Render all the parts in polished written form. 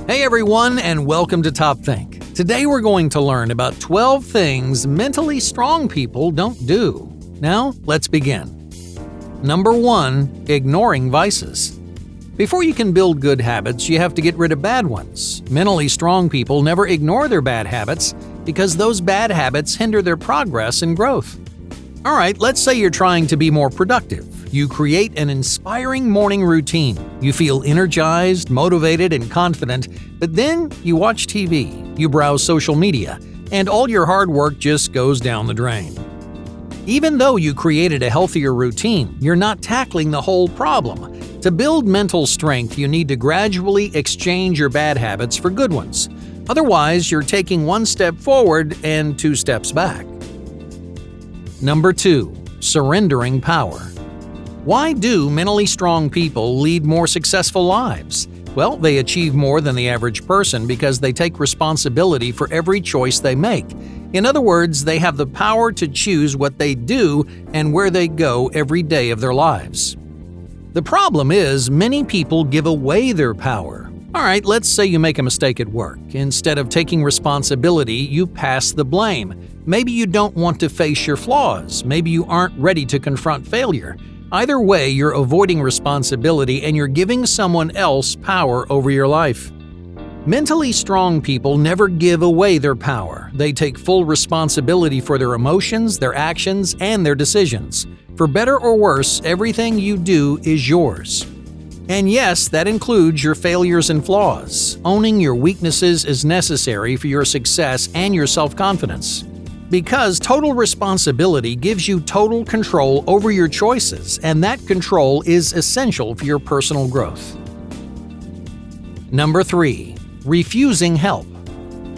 Hey everyone, and welcome to Top Think. Today we're going to learn about 12 things mentally strong people don't do. Now, let's begin. Number 1. Ignoring vices. Before you can build good habits, you have to get rid of bad ones. Mentally strong people never ignore their bad habits because those bad habits hinder their progress and growth. Alright, let's say you're trying to be more productive. You create an inspiring morning routine. You feel energized, motivated, and confident, but then you watch TV, you browse social media, and all your hard work just goes down the drain. Even though you created a healthier routine, you're not tackling the whole problem. To build mental strength, you need to gradually exchange your bad habits for good ones. Otherwise, you're taking one step forward and 2 steps back. Number 2. Surrendering power. Why do mentally strong people lead more successful lives? Well, they achieve more than the average person because they take responsibility for every choice they make. In other words, they have the power to choose what they do and where they go every day of their lives. The problem is, many people give away their power. Alright, let's say you make a mistake at work. Instead of taking responsibility, you pass the blame. Maybe you don't want to face your flaws. Maybe you aren't ready to confront failure. Either way, you're avoiding responsibility and you're giving someone else power over your life. Mentally strong people never give away their power. They take full responsibility for their emotions, their actions, and their decisions. For better or worse, everything you do is yours. And yes, that includes your failures and flaws. Owning your weaknesses is necessary for your success and your self-confidence. Because total responsibility gives you total control over your choices, and that control is essential for your personal growth. Number 3. Refusing help.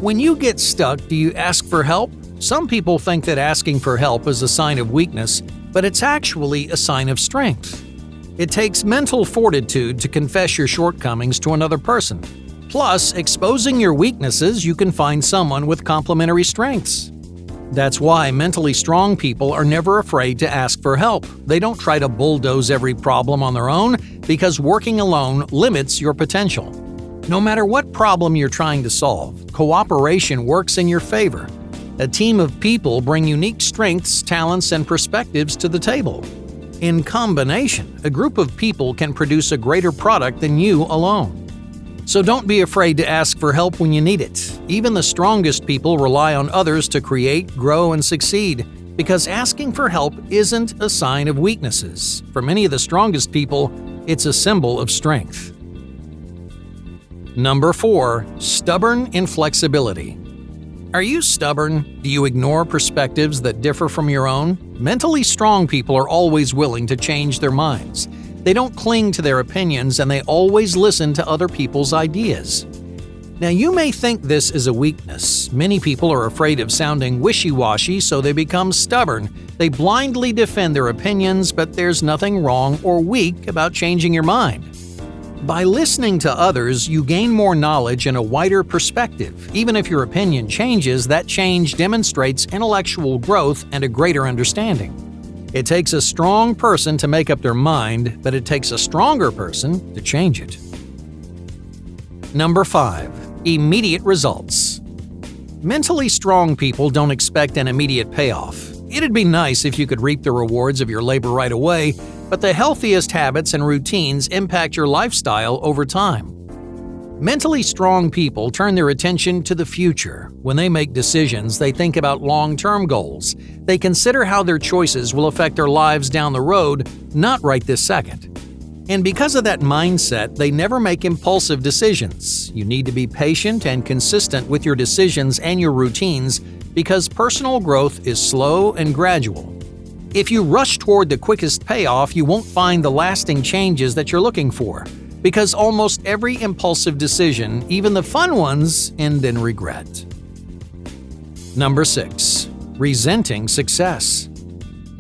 When you get stuck, do you ask for help? Some people think that asking for help is a sign of weakness, but it's actually a sign of strength. It takes mental fortitude to confess your shortcomings to another person. Plus, exposing your weaknesses, you can find someone with complementary strengths. That's why mentally strong people are never afraid to ask for help. They don't try to bulldoze every problem on their own because working alone limits your potential. No matter what problem you're trying to solve, cooperation works in your favor. A team of people bring unique strengths, talents, and perspectives to the table. In combination, a group of people can produce a greater product than you alone. So don't be afraid to ask for help when you need it. Even the strongest people rely on others to create, grow, and succeed, because asking for help isn't a sign of weaknesses. For many of the strongest people, it's a symbol of strength. Number 4. Stubborn inflexibility. Are you stubborn? Do you ignore perspectives that differ from your own? Mentally strong people are always willing to change their minds. They don't cling to their opinions, and they always listen to other people's ideas. Now, you may think this is a weakness. Many people are afraid of sounding wishy-washy, so they become stubborn. They blindly defend their opinions, but there's nothing wrong or weak about changing your mind. By listening to others, you gain more knowledge and a wider perspective. Even if your opinion changes, that change demonstrates intellectual growth and a greater understanding. It takes a strong person to make up their mind, but it takes a stronger person to change it. Number 5. Immediate results. Mentally strong people don't expect an immediate payoff. It'd be nice if you could reap the rewards of your labor right away, but the healthiest habits and routines impact your lifestyle over time. Mentally strong people turn their attention to the future. When they make decisions, they think about long-term goals. They consider how their choices will affect their lives down the road, not right this second. And because of that mindset, they never make impulsive decisions. You need to be patient and consistent with your decisions and your routines because personal growth is slow and gradual. If you rush toward the quickest payoff, you won't find the lasting changes that you're looking for. Because almost every impulsive decision, even the fun ones, end in regret. Number 6. Resenting success.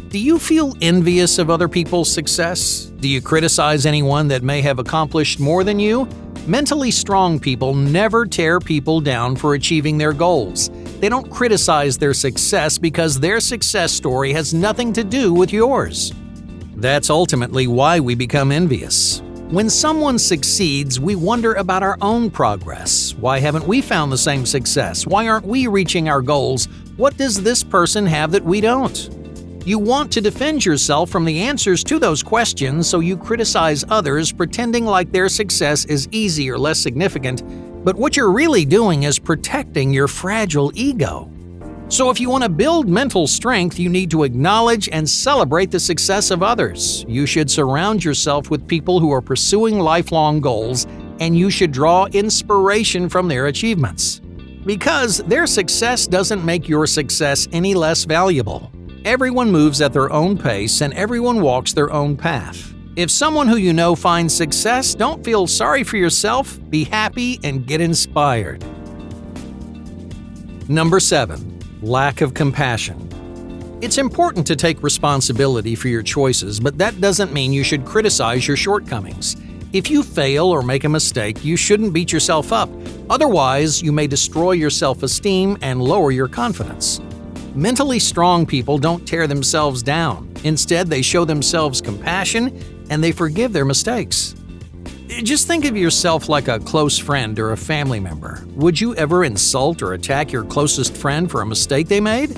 Do you feel envious of other people's success? Do you criticize anyone that may have accomplished more than you? Mentally strong people never tear people down for achieving their goals. They don't criticize their success because their success story has nothing to do with yours. That's ultimately why we become envious. When someone succeeds, we wonder about our own progress. Why haven't we found the same success? Why aren't we reaching our goals? What does this person have that we don't? You want to defend yourself from the answers to those questions, so you criticize others, pretending like their success is easy or less significant. But what you're really doing is protecting your fragile ego. So if you want to build mental strength, you need to acknowledge and celebrate the success of others. You should surround yourself with people who are pursuing lifelong goals, and you should draw inspiration from their achievements. Because their success doesn't make your success any less valuable. Everyone moves at their own pace, and everyone walks their own path. If someone who you know finds success, don't feel sorry for yourself, be happy, and get inspired. Number 7. Lack of compassion. It's important to take responsibility for your choices, but that doesn't mean you should criticize your shortcomings. If you fail or make a mistake, you shouldn't beat yourself up. Otherwise, you may destroy your self-esteem and lower your confidence. Mentally strong people don't tear themselves down. Instead, they show themselves compassion and they forgive their mistakes. Just think of yourself like a close friend or a family member. Would you ever insult or attack your closest friend for a mistake they made?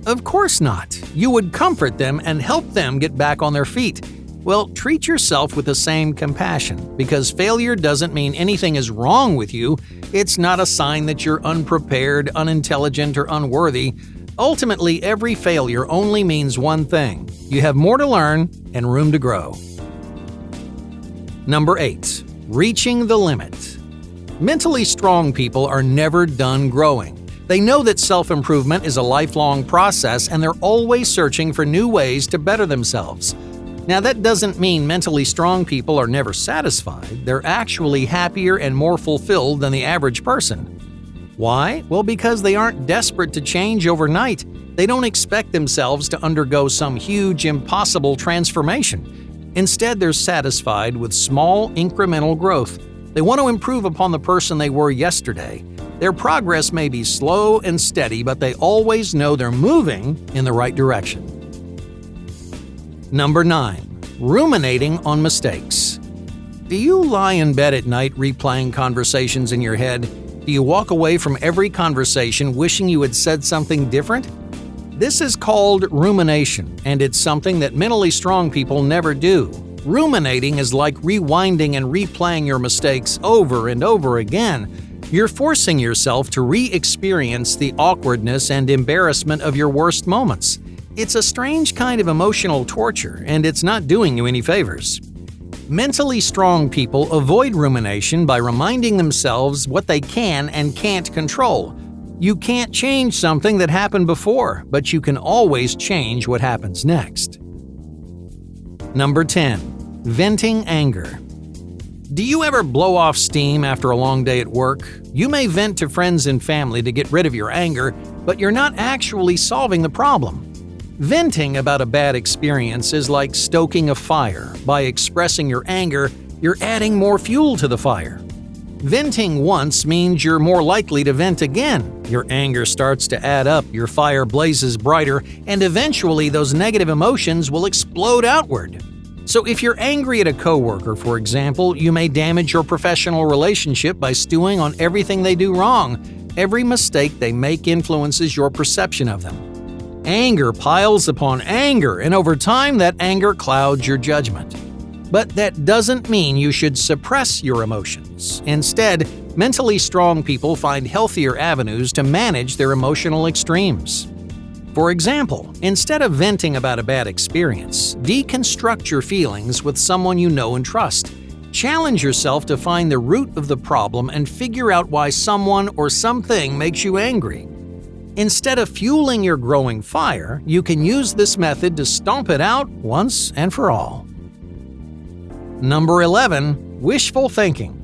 Of course not. You would comfort them and help them get back on their feet. Well, treat yourself with the same compassion, because failure doesn't mean anything is wrong with you. It's not a sign that you're unprepared, unintelligent, or unworthy. Ultimately, every failure only means one thing: you have more to learn and room to grow. Number 8. Reaching the limit. Mentally strong people are never done growing. They know that self-improvement is a lifelong process, and they're always searching for new ways to better themselves. Now, that doesn't mean mentally strong people are never satisfied. They're actually happier and more fulfilled than the average person. Why? Well, because they aren't desperate to change overnight. They don't expect themselves to undergo some huge, impossible transformation. Instead, they're satisfied with small, incremental growth. They want to improve upon the person they were yesterday. Their progress may be slow and steady, but they always know they're moving in the right direction. Number 9. Ruminating on mistakes. Do you lie in bed at night replaying conversations in your head? Do you walk away from every conversation wishing you had said something different? This is called rumination, and it's something that mentally strong people never do. Ruminating is like rewinding and replaying your mistakes over and over again. You're forcing yourself to re-experience the awkwardness and embarrassment of your worst moments. It's a strange kind of emotional torture, and it's not doing you any favors. Mentally strong people avoid rumination by reminding themselves what they can and can't control. You can't change something that happened before, but you can always change what happens next. Number 10. Venting anger. Do you ever blow off steam after a long day at work? You may vent to friends and family to get rid of your anger, but you're not actually solving the problem. Venting about a bad experience is like stoking a fire. By expressing your anger, you're adding more fuel to the fire. Venting once means you're more likely to vent again. Your anger starts to add up, your fire blazes brighter, and eventually those negative emotions will explode outward. So if you're angry at a coworker, for example, you may damage your professional relationship by stewing on everything they do wrong. Every mistake they make influences your perception of them. Anger piles upon anger, and over time that anger clouds your judgment. But that doesn't mean you should suppress your emotions. Instead, mentally strong people find healthier avenues to manage their emotional extremes. For example, instead of venting about a bad experience, deconstruct your feelings with someone you know and trust. Challenge yourself to find the root of the problem and figure out why someone or something makes you angry. Instead of fueling your growing fire, you can use this method to stomp it out once and for all. Number 11. Wishful thinking.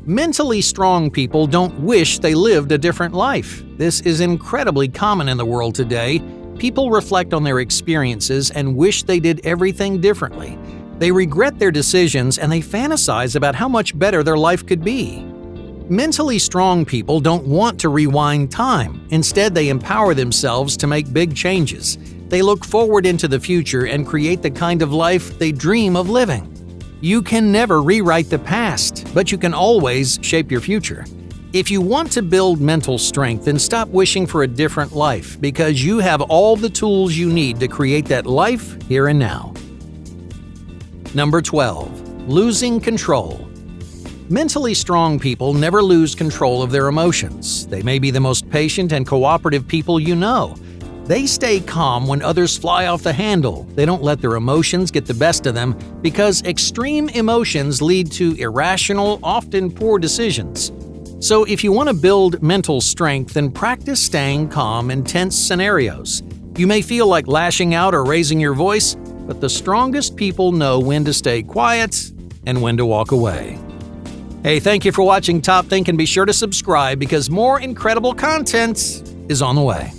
Mentally strong people don't wish they lived a different life. This is incredibly common in the world today. People reflect on their experiences and wish they did everything differently. They regret their decisions and they fantasize about how much better their life could be. Mentally strong people don't want to rewind time. Instead, they empower themselves to make big changes. They look forward into the future and create the kind of life they dream of living. You can never rewrite the past, but you can always shape your future. If you want to build mental strength, then stop wishing for a different life, because you have all the tools you need to create that life here and now. Number 12. Losing control. Mentally strong people never lose control of their emotions. They may be the most patient and cooperative people you know. They stay calm when others fly off the handle. They don't let their emotions get the best of them, because extreme emotions lead to irrational, often poor decisions. So if you want to build mental strength, then practice staying calm in tense scenarios. You may feel like lashing out or raising your voice, but the strongest people know when to stay quiet and when to walk away. Hey, thank you for watching Top Think, and be sure to subscribe because more incredible content is on the way.